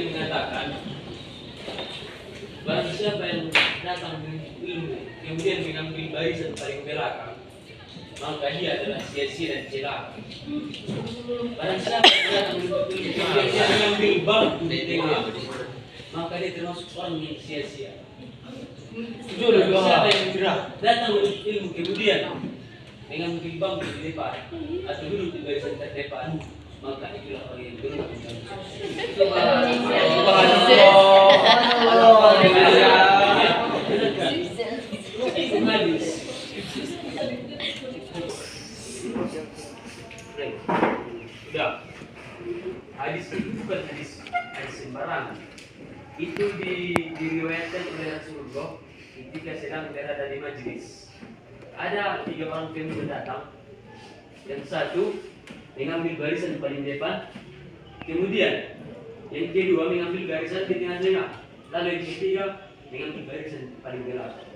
yang mengatakan barang siapa yang datang dengan ilmu kemudian mengambil barisan paling belakang, maka dia adalah sia-sia dan celaka. Barang siapa yang datang dengan ilmu kemudian dia mengambil bangku di tengah, maka dia termasuk orang yang sia-sia. Siapa yang datang dengan ilmu kemudian mengambil bangku di depan atau duduk di barisan terdepan, maka itulah orang yang beruntung dan hadis itu bukan hadis sembarangan. Itu diriwayatkan oleh Rasulullah ketika sedang berada di majlis. Ada 3 orang pemuda datang, yang satu mengambil barisan paling depan, kemudian yang kedua mengambil barisan di tengah-tengah, lalu yang ketiga mengambil barisan paling belakang.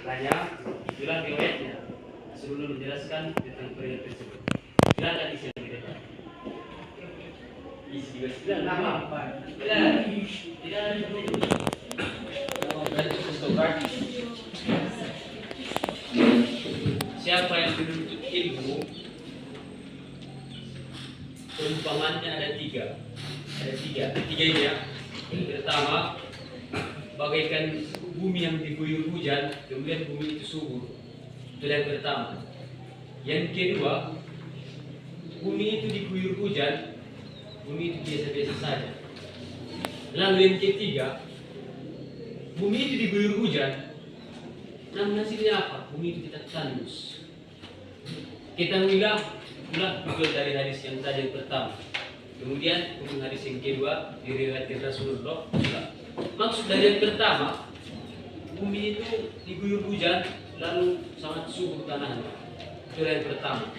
Makanya itulah riwayatnya. Sebelum menjelaskan tentang periode tersebut, silakan isi yang di depan. Isi juga sudah lama. Tidak ada siapa yang menuntut ilmu, perumpamannya ada tiga ini ya. Yang pertama, bagaikan bumi yang diguyur hujan, kemudian bumi itu subur. Itu yang pertama. Yang kedua, bumi itu diguyur hujan, bumi itu biasa-biasa saja. Lalu yang ketiga, bumi itu diguyur hujan, namun hasilnya apa? Bumi itu tidak tandus. Kita mengilah betul dari hadis yang tadi yang pertama. Kemudian hadis yang kedua diriwayatkan Rasulullah. Maksud dari yang pertama, bumi itu diguyur hujan, lalu sangat subur tanahnya. Itu yang pertama.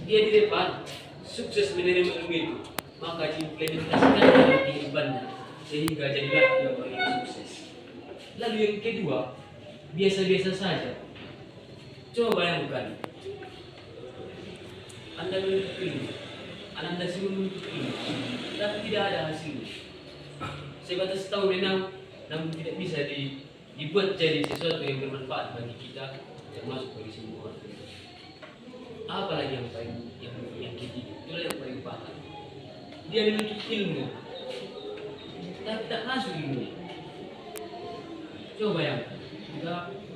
Dia di depan sukses menerima ilmu itu, maka diimplementasikan dalam kehidupannya sehingga jadilah dia orang yang sukses. Lalu yang kedua, biasa-biasa saja. Coba bayangkan, Anda menuntut ilmu, Anda semua menuntut ilmu, tapi tidak ada hasilnya. Sebatas tahu menang, namun tidak bisa dibuat jadi sesuatu yang bermanfaat bagi kita, termasuk bagi semua orang. Apalagi yang paling yang ketiga, itulah yang paling paham. Dia menuntut ilmu, tapi tak masuk ilmunya. Coba yang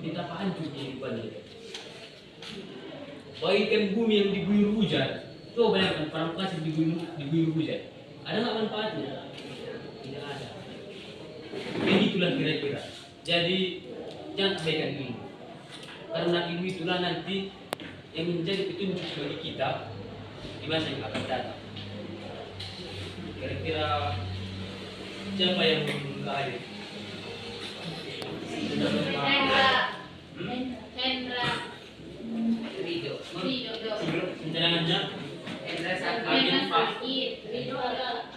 kita hancur kehidupannya. Bagaikan bumi yang diguyur hujan. Coba bayangkan padang pasir diguyur hujan. Ada nggak manfaatnya? Tidak ada. Begitulah kira-kira. Jadi jangan abaikan ilmu, karena ilmu itulah nanti yang menjadi petunjuk bagi kita di masa yang akan datang. Kira-kira siapa yang hadir? Hendra Ridho. Ridho Penjalanannya Hendra Sakit Ridho ada.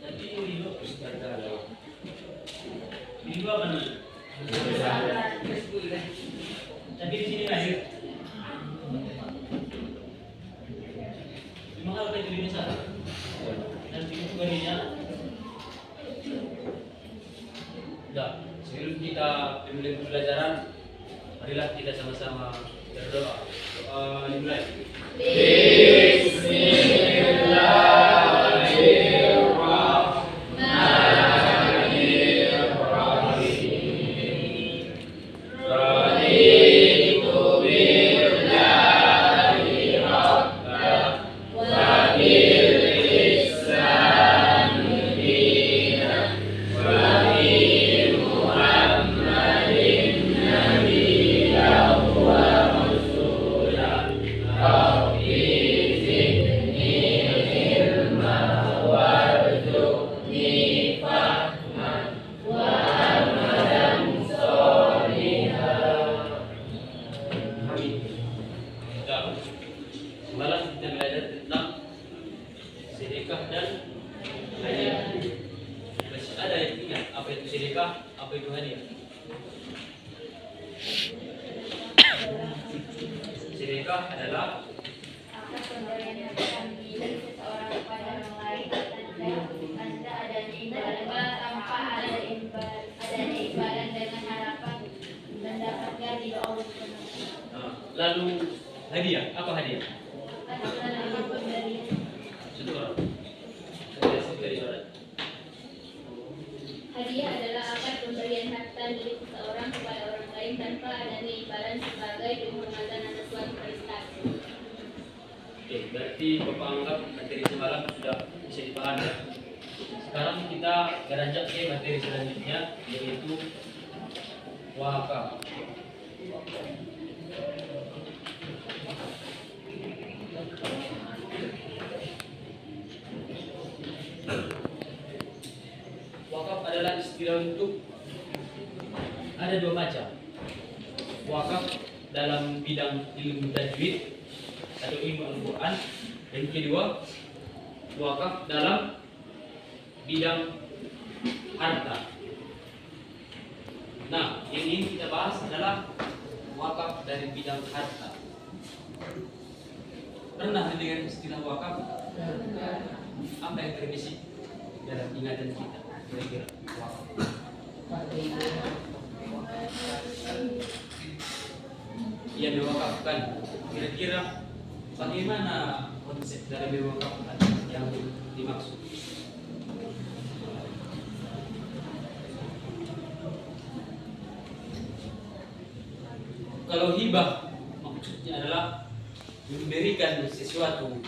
Jadi Ridho apa namanya? Tapi di sini lahir. Mahal kan jadi besar. Dan itu gadinya. Dah, sebelum kita memulai pembelajaran, marilah kita sama-sama berdoa. Doa dimulai. Semalam kita belajar tentang sedekah dan hadiah. Masih ada yang ingat apa itu sedekah, apa itu hadiah? Sedekah adalah wakafkan milik seseorang kepada orang lain tanda adanya imbalan tanpa adanya imbalan dengan harapan mendapatkan ridho Allah SWT. Lalu hadiah, apa hadiah? Adalah pemberian. Satu orang. Hadiah satu dari orang. Hadiah adalah akad pemberian harta milik seseorang kepada orang lain tanpa adanya imbalan sebagai penghormatan atas suatu prestasi. Oke, berarti Bapak anggap materi semalam sudah bisa dipahami. Sekarang kita beranjak ke materi selanjutnya, yaitu wakaf. Wakaf adalah istilah untuk ada dua macam. Wakaf dalam bidang ilmu tajwid atau ilmu Al-Quran. Yang kedua, wakaf dalam bidang harta. Nah, yang ingin kita bahas adalah wakaf dari bidang harta. Pernah mendengar istilah wakaf? Apa yang terbesit dalam ingatan kita? Kira-kira wakaf. Yang diwakafkan. Kira-kira bagaimana konsep dari diwakafkan yang dimaksud? Kalau hibah maksudnya adalah memberikan sesuatu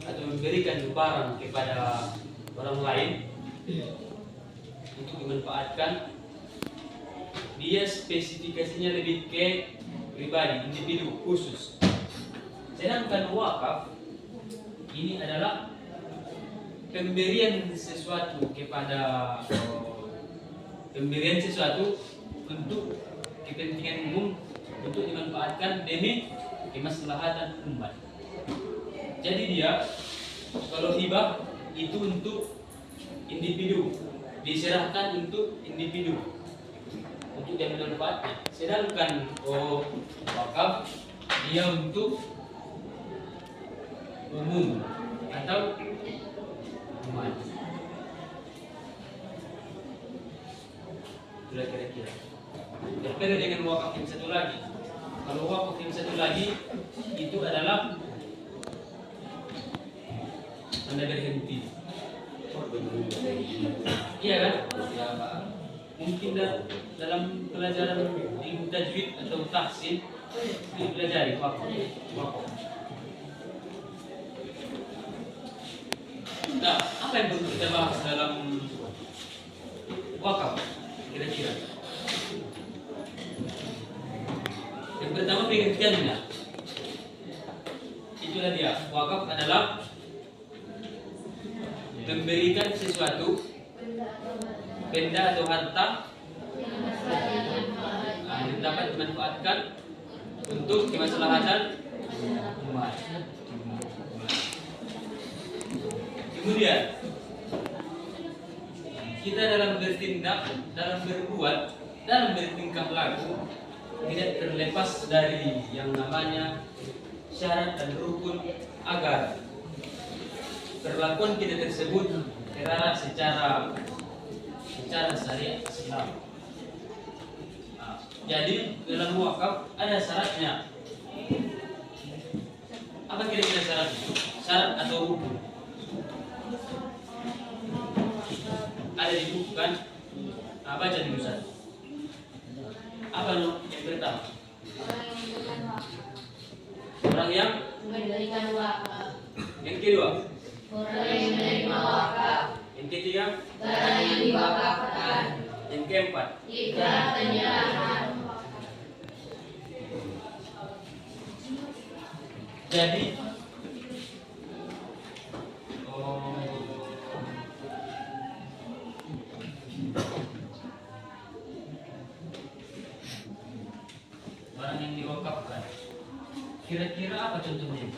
atau memberikan barang kepada orang lain untuk dimanfaatkan. Dia spesifikasinya lebih ke pribadi, individu khusus. Sedangkan wakaf ini adalah pemberian sesuatu kepada pemberian sesuatu untuk kepentingan umum, untuk dimanfaatkan demi kemaslahatan umat. Jadi dia kalau hibah itu untuk individu, diserahkan untuk individu untuk dia memanfaatkan. Sedangkan wakaf dia untuk umum atau umat. Sudah kira-kira. Berbeda dengan wakaf yang satu lagi. Kalau wakaf yang satu lagi itu adalah tanda berhenti. Iya kan? Ya, Pak. Mungkin dalam pelajaran ilmu tajwid atau tahsin dipelajari wakaf. Nah, apa yang perlu kita bahas dalam wakaf? Kira-kira. Yang pertama pengertiannya. Itulah dia. Wakaf adalah memberikan sesuatu, benda atau harta yang dapat dimanfaatkan untuk kemaslahatan umat. Kemudian kita dalam bertindak, dalam berbuat, dalam bertingkah laku tidak terlepas dari yang namanya syarat dan rukun agar perlakuan kita tersebut terarah secara syariat Islam. Nah, jadi dalam wakaf ada syaratnya. Apa kira-kira syaratnya? Syarat atau rukun? Ada di buku kan? Nah, baca dulu satu. Apa yang pertama? Orang yang Memberikan wakaf. Yang kedua? Orang yang menerima wakaf. Yang ketiga? Barang yang diwakafkan. Yang keempat? Jika penyerahan. Jadi barang yang diwakafkan. Kira-kira apa contohnya?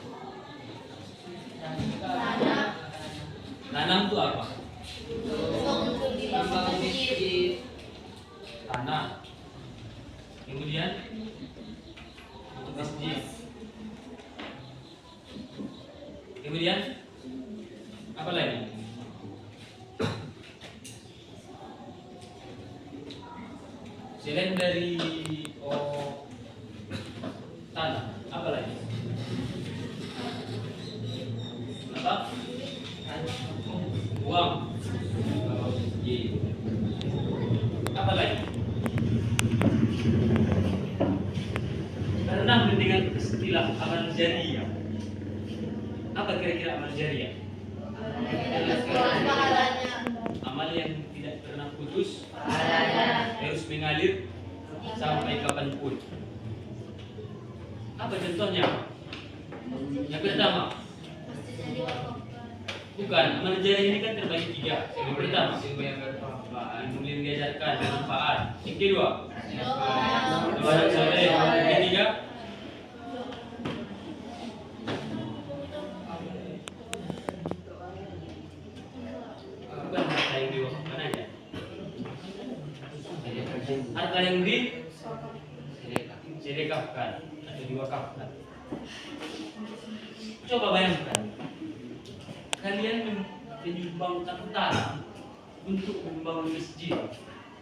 Tanam itu apa? Untuk dibangun masjid. Tanah. Kemudian untuk masjid. Kemudian apa lagi? Selain dari tanah, apa lagi? Apa? Uang. Oke. Apa lagi? Pernah mendengar istilah amal jariah? Apa kira-kira amal jariah? Amal yang tidak pernah putus, terus mengalir sampai kapanpun. Apa contohnya? Yang pertama, bukan, amal jariah ini kan terbagi 3. Yang pertama, ilmu yang diajarkan bermanfaat. Yang kedua, ibadah soleh. Yang ketiga, bukan harta yang diwakafkan aja. Harta yang disedekahkan atau diwakafkan. Coba bayangkan, kalian menyumbangkan tanah untuk membangun masjid.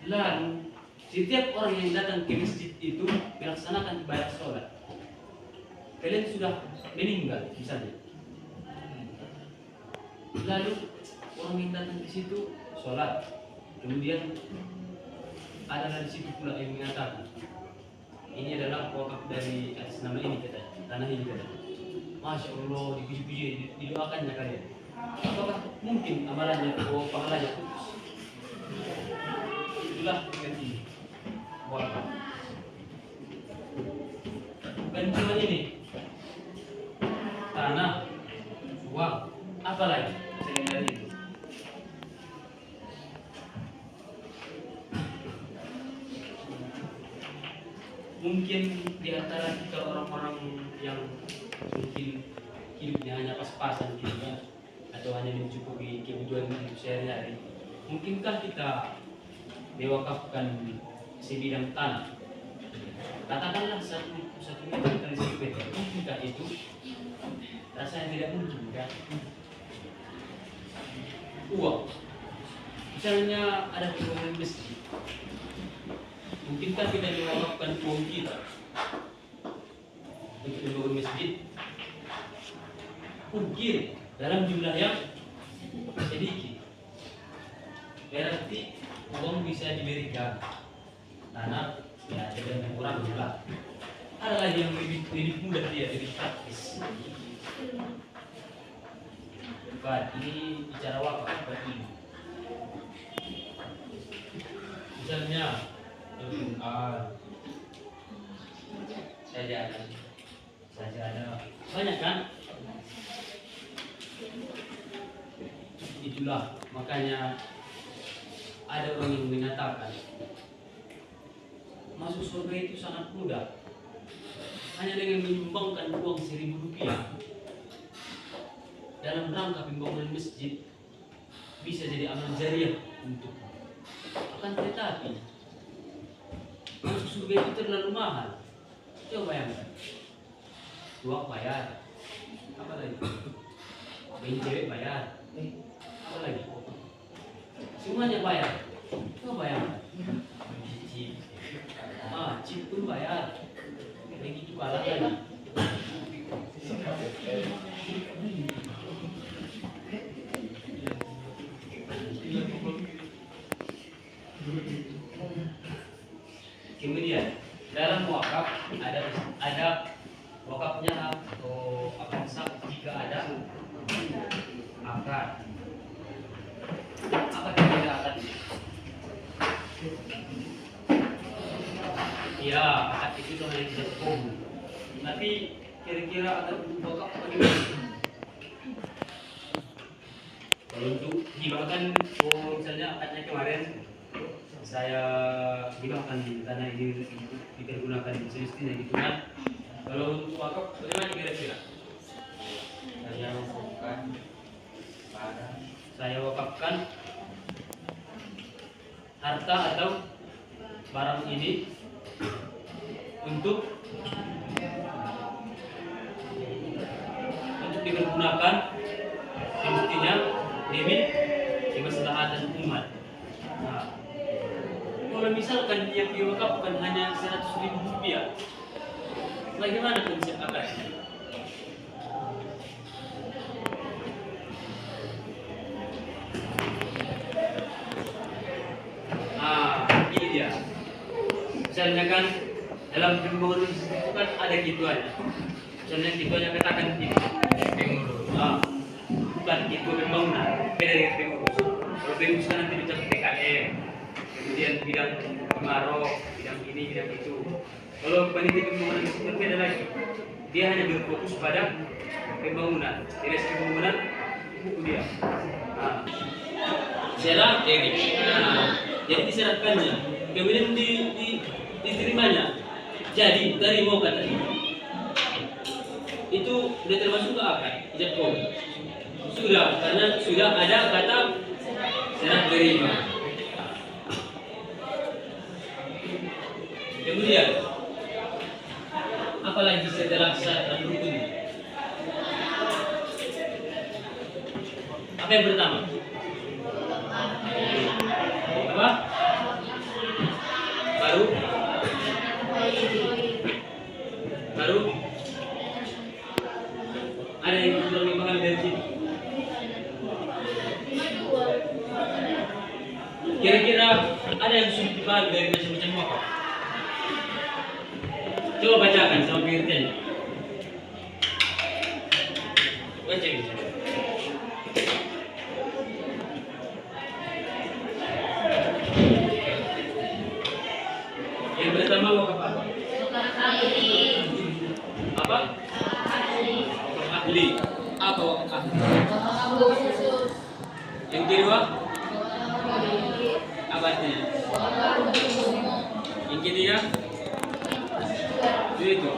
Lalu setiap orang yang datang ke masjid itu melaksanakan ibadah sholat. Kalian sudah meninggal misalnya. Lalu orang yang datang di situ sholat. Kemudian ada di situ pula yang mengatakan, ini adalah wakaf dari atas nama ini kata, tanah ini kata. Masya Allah, dipuji-puji, didoakannya kalian. Apakah mungkin amalannya atau pahalanya putus? Itulah dengan ini wakaf. Bukan cuma ini, tanah, uang, apa lagi selain dari itu? Mungkin di antara kita orang-orang yang mungkin hidupnya hanya pas-pasan gitu ya, atau hanya mencukupi kebutuhan hidup sehari-hari, mungkinkah kita mewakafkan sebidang tanah? Katakanlah satu meter kali 1 meter, mungkinkah itu? Rasanya tidak mungkin kan? Uang, misalnya ada pembangunan masjid, mungkinkah kita mewakafkan uang kita untuk membangun masjid? Mungkin dalam jumlah yang sedikit. Berarti uang bisa diberikan, tanah ya tidak kurang juga. Ada lagi yang lebih mudah dia, lebih praktis. Bukan, ini bicara wakaf seperti ini. Misalnya saja ada banyak kan? Itulah makanya ada orang yang mengatakan masuk surga itu sangat mudah, hanya dengan menyumbangkan uang 1.000 rupiah dalam rangka pembangunan masjid bisa jadi amal jariah untuk. Akan tetapi masuk surga itu terlalu mahal. Coba bayangkan, uang bayar, apa lagi? Bagi cewek bayar, apa lagi? Semuanya bayar. Coba bayangkan, chip pun bayar, begitu kalah lagi. Kemudian dalam wakaf ada wakafnya atau akan sah jika ada akad. Apa kira-kira akad? Ya, akad itu cuma yang tidak umum. Tapi kira-kira akad wakaf bagaimana? Kalau untuk hibahkan, misalnya akadnya kemarin saya hibahkan tanah ini dipergunakan semestinya gitu kan. Kalau untuk wakaf bagaimana kira-kira? Saya wakafkan harta atau barang ini untuk dipergunakan demi kemaslahatan umat. Nah, kalau misalkan yang diwakaf bukan hanya 100.000 rupiah, bagaimana konsep akadnya? Ini dia. Misalnya kan dalam pembangunan itu kan ada gituannya. Misalnya gituannya katakan ini. Bukan itu pembangunan, beda dengan pengurus. Kalau pengurus kan nanti bicara PKM, kemudian bidang kemarau, bidang ini, bidang itu. Kalau panitia pembangunan itu berbeda lagi. Dia hanya berfokus pada pembangunan. Tidak pembangunan buku dia. Serap Erik. Jadi diserahkannya, kemudian diterimanya. Jadi dari mau kata itu sudah termasuk ke akad, Jepang. Sudah, karena sudah ada kata serah terima. Kemudian apalagi setelah syarat rukun? Apa yang pertama? Apa? Baru ada yang belum dipahami dari sini. Kira-kira ada yang sulit dipahami dari macam-macam wakaf. Coba bacakan sama pengertiannya. Baca ini. Yang pertama wakaf apa? Apa? Wakaf ahli. Apa wakaf ahli? Yang kedua? Apa artinya? Yang ketiga? Itu.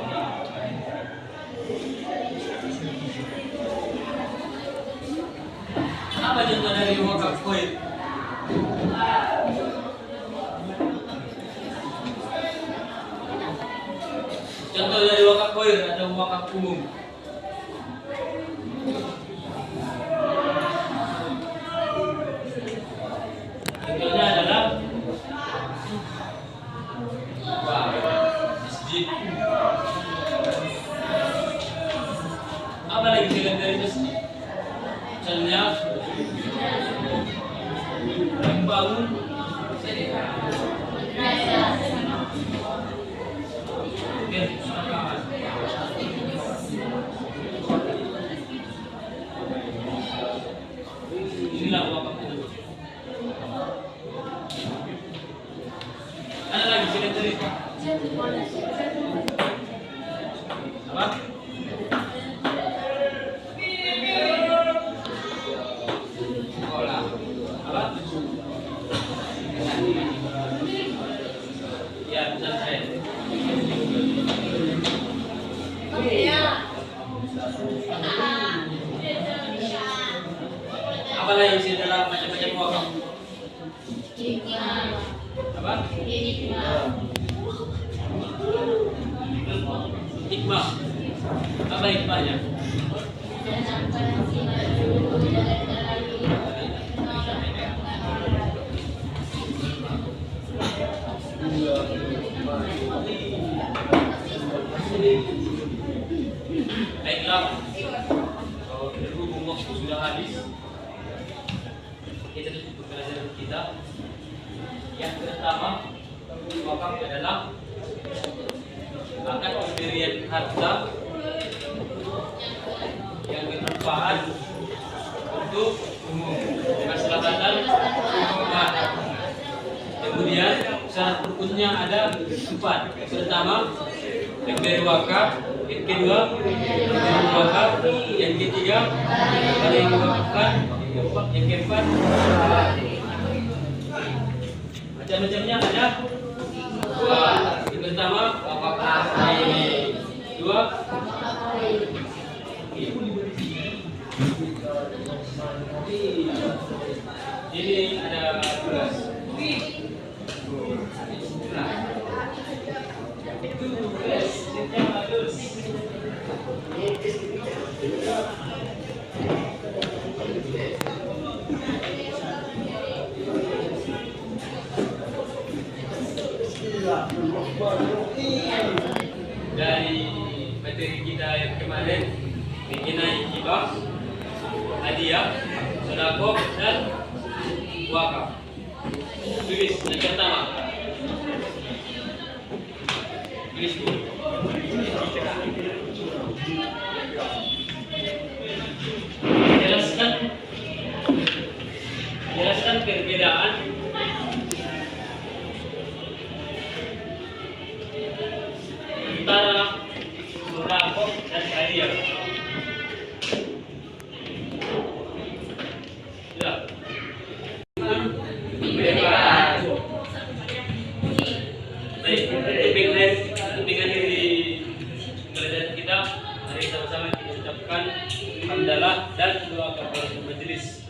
Apa contoh dari wakaf khair? Contoh dari wakaf khair atau wakaf umum. Contohnya adalah masjid. Apa lagi selain dari masjid? Misalnya membangun inilah wakaf itu. Ada lagi selain dari itu? Apa? Apa? Ya, bisa saya. Apa lagi sih dalam macam-macam wakaf? Apa? Hikmah. Apa hikmahnya? Baiklah, berhubung waktu sudah habis, kita tutup pelajaran kita. Yang pertama, wakaf adalah akad pemberian harta yang bermanfaat untuk umum, kemaslahatan umat. Kemudian syarat rukunnya ada 4. Pertama, pemberi wakaf. Yang kedua, pemberi wakaf. Yang ketiga, ada yang mewakafkan. Yang keempat, macam-macamnya ada 2. Yang pertama, wakaf ahli. 2, ini ada 12. Nah, itu 12 yang bagus. Dari materi kita yang kemarin mengenai hibah, hadiah, sedekah dan wakaf. Tulis yang pertama. Tulis dulu. Jelaskan perbedaan antara sedekah dan hadiah. Ya. Baik, dengan diri pelajaran kita, mari sama-sama kita ucapkan hamdalah dan doa kepada majelis.